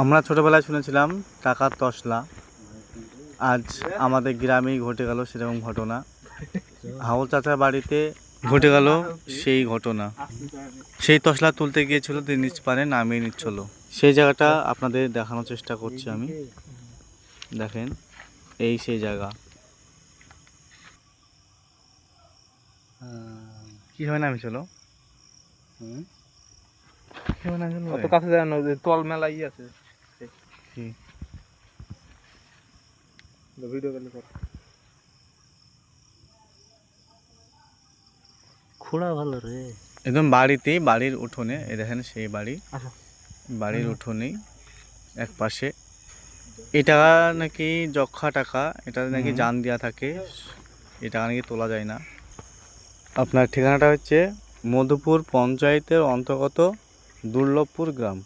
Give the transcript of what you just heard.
আমরা ছোটবেলায় শুনেছিলাম টাকার তসলা, আজ আমাদের গ্রামেই ঘটে গেল সেরকম ঘটনা। হাওল চাচার বাড়িতে ঘটে গেল সেই ঘটনা। সেই তসলা তুলতে গিয়েছিল, তিনি নিজ পারে নামিয়ে নিচ্ছিল। সেই জায়গাটা আপনাদের দেখানোর চেষ্টা করছি আমি। দেখেন, এই সেই জায়গা। কিভাবে নামিয়েছিল? অত কাছে যায় না, তল মেলা আছে। ভিডিও করলে খোড়া ভালো রে, একদম বাড়িতেই, বাড়ির উঠোনে। এই দেখেন সেই বাড়ি, বাড়ির উঠোনেই এক পাশে। এই টাকা নাকি যক্ষা টাকা, এটা নাকি জান দেওয়া থাকে, এই টাকা নাকি তোলা যায় না। আপনার ঠিকানাটা হচ্ছে মধুপুর পঞ্চায়েতের অন্তর্গত দুর্লভপুর গ্রাম।